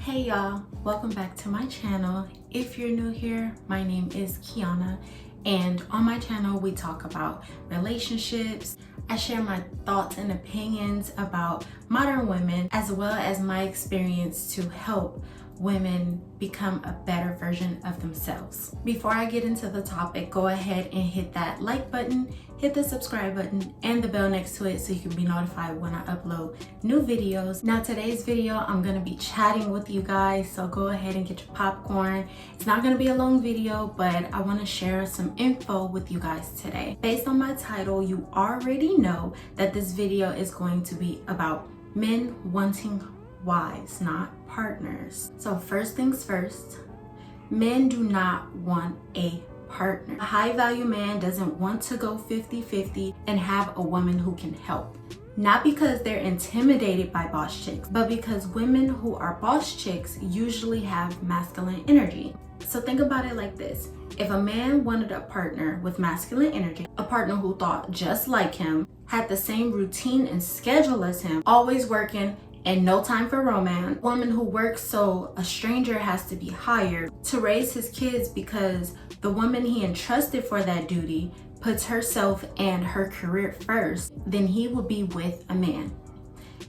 Hey y'all, welcome back to my channel. If you're new here, my name is Kianna, and on my channel we talk about relationships. I share my thoughts and opinions about modern women, as well as my experience to help women become a better version of themselves. Before I get into the topic, go ahead and hit that like button, hit the subscribe button, and the bell next to it so you can be notified when I upload new videos. Now today's video, I'm gonna be chatting with you guys, so go ahead and get your popcorn. It's not gonna be a long video, but I wanna share some info with you guys today. Based on my title, you already know that this video is going to be about men wanting wives, not partners. So first things first, men do not want a partner. A high value man doesn't want to go 50-50 and have a woman who can help. Not because they're intimidated by boss chicks, but because women who are boss chicks usually have masculine energy. So think about it like this. If a man wanted a partner with masculine energy, a partner who thought just like him, had the same routine and schedule as him, always working, and no time for romance, a woman who works so a stranger has to be hired to raise his kids because the woman he entrusted for that duty puts herself and her career first, then he will be with a man.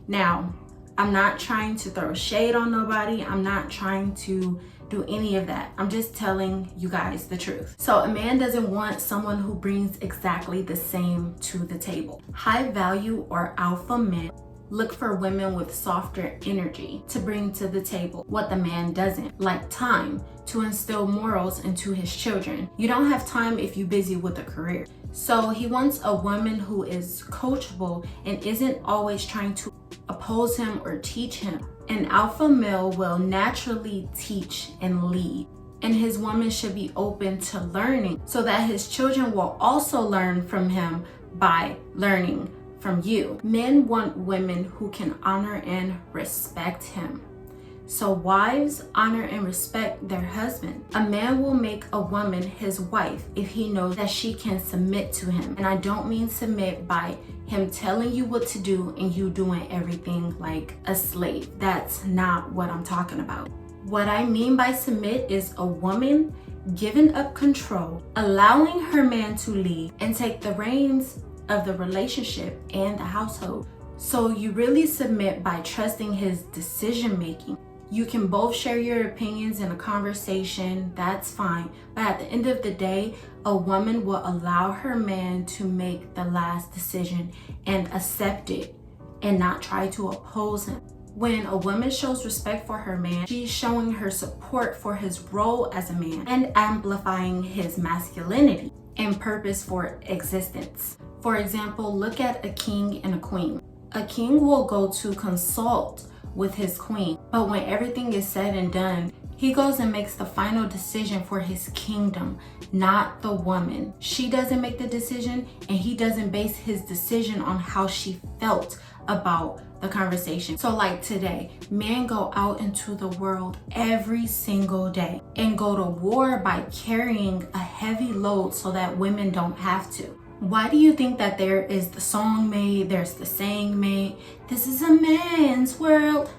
Now, I'm not trying to throw shade on nobody. I'm not trying to do any of that. I'm just telling you guys the truth. So a man doesn't want someone who brings exactly the same to the table. High value or alpha men look for women with softer energy to bring to the table what the man doesn't, like time to instill morals into his children. You don't have time if you're busy with a career. So he wants a woman who is coachable and isn't always trying to oppose him or teach him. An alpha male will naturally teach and lead, and his woman should be open to learning so that his children will also learn from him by learning from you. Men want women who can honor and respect him. So wives honor and respect their husband. A man will make a woman his wife if he knows that she can submit to him. And I don't mean submit by him telling you what to do and you doing everything like a slave. That's not what I'm talking about. What I mean by submit is a woman giving up control, allowing her man to lead and take the reins of the relationship and the household. So you really submit by trusting his decision making. You can both share your opinions in a conversation, that's fine. But at the end of the day, a woman will allow her man to make the last decision and accept it and not try to oppose him. When a woman shows respect for her man, she's showing her support for his role as a man and amplifying his masculinity and purpose for existence. For example, look at a king and a queen. A king will go to consult with his queen, but when everything is said and done, he goes and makes the final decision for his kingdom, not the woman. She doesn't make the decision, and he doesn't base his decision on how she felt about the conversation. So like today, men go out into the world every single day and go to war by carrying a heavy load so that women don't have to. Why do you think that there is the song made, there's the saying made, this is a man's world?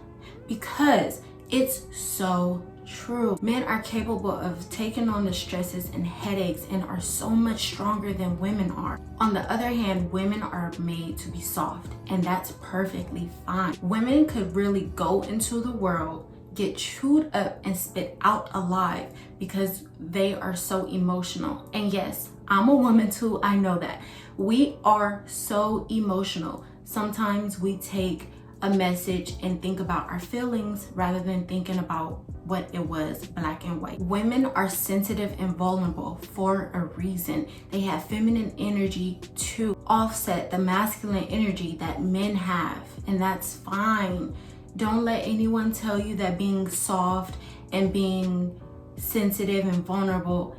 Because it's so true. Men are capable of taking on the stresses and headaches and are so much stronger than women are. On the other hand, women are made to be soft, and that's perfectly fine. Women could really go into the world, get chewed up and spit out alive because they are so emotional. And yes, I'm a woman too, I know that. We are so emotional. Sometimes we take a message and think about our feelings rather than thinking about what it was, black and white. Women are sensitive and vulnerable for a reason. They have feminine energy to offset the masculine energy that men have, and that's fine. Don't let anyone tell you that being soft and being sensitive and vulnerable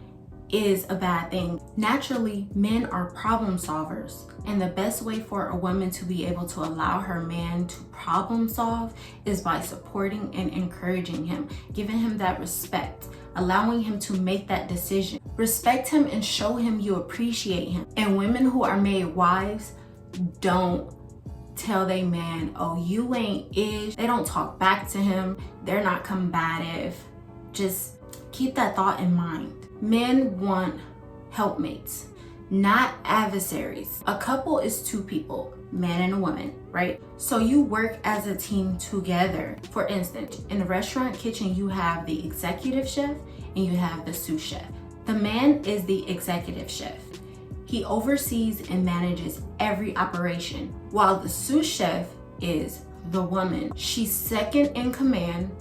is a bad thing. Naturally, men are problem solvers, and the best way for a woman to be able to allow her man to problem solve is by supporting and encouraging him, giving him that respect, allowing him to make that decision. Respect him and show him you appreciate him. And women who are made wives don't tell they man, oh, you ain't ish. They don't talk back to him. They're not combative. Just keep that thought in mind. Men want helpmates, not adversaries. A couple is two people, man and a woman, right? So you work as a team together. For instance, in a restaurant kitchen, you have the executive chef and you have the sous chef. The man is the executive chef. He oversees and manages every operation, while the sous chef is the woman. She's second in command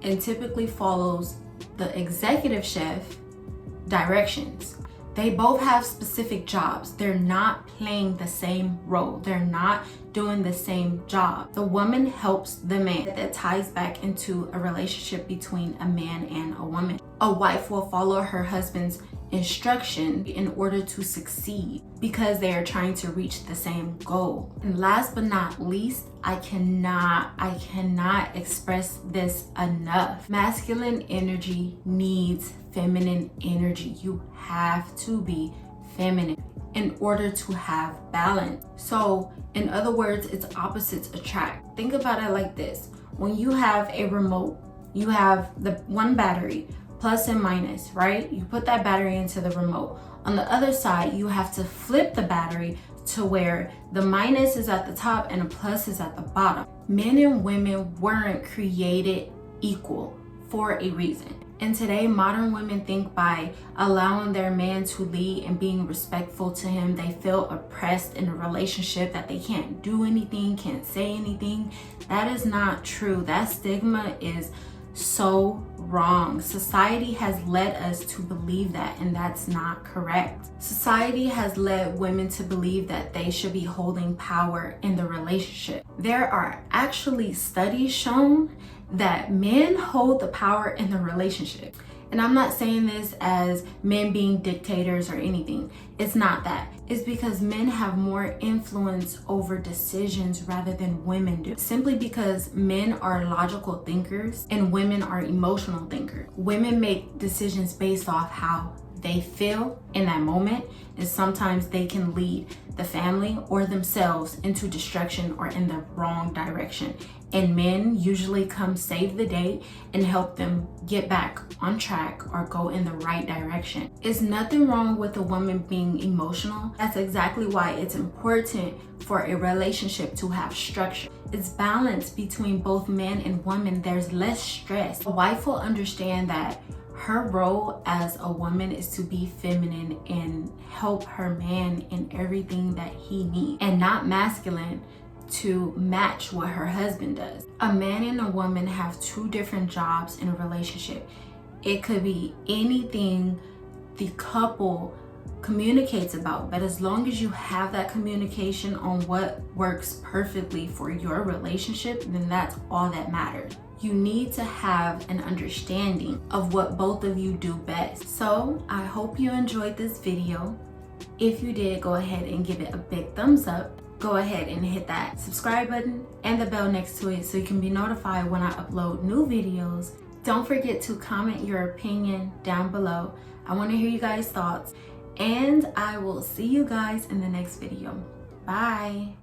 and typically follows the executive chef directions. They both have specific jobs. They're not playing the same role. They're not doing the same job. The woman helps the man. That ties back into a relationship between a man and a woman. A wife will follow her husband's instruction in order to succeed because they are trying to reach the same goal. And last but not least, I cannot express this enough. Masculine energy needs feminine energy. You have to be feminine in order to have balance. So in other words, it's opposites attract. Think about it like this. When you have a remote, you have the one battery, plus and minus, right? You put that battery into the remote. On the other side, you have to flip the battery to where the minus is at the top and the plus is at the bottom. Men and women weren't created equal for a reason. And today, modern women think by allowing their man to lead and being respectful to him, they feel oppressed in a relationship, that they can't do anything, can't say anything. That is not true. That stigma is so wrong. Society has led us to believe that, and that's not correct. Society has led women to believe that they should be holding power in the relationship. There are actually studies shown that men hold the power in the relationship. And I'm not saying this as men being dictators or anything. It's not that. It's because men have more influence over decisions rather than women do. Simply because men are logical thinkers and women are emotional thinkers. Women make decisions based off how they feel in that moment, and sometimes they can lead the family or themselves into destruction or in the wrong direction. And men usually come save the day and help them get back on track or go in the right direction. It's nothing wrong with a woman being emotional. That's exactly why it's important for a relationship to have structure. It's balance between both man and woman. There's less stress. A wife will understand that her role as a woman is to be feminine and help her man in everything that he needs, and not masculine to match what her husband does. A man and a woman have two different jobs in a relationship. It could be anything the couple communicates about, but as long as you have that communication on what works perfectly for your relationship, then that's all that matters. You need to have an understanding of what both of you do best. So I hope you enjoyed this video. If you did, go ahead and give it a big thumbs up. Go ahead and hit that subscribe button and the bell next to it so you can be notified when I upload new videos. Don't forget to comment your opinion down below. I want to hear you guys' thoughts, and I will see you guys in the next video. Bye.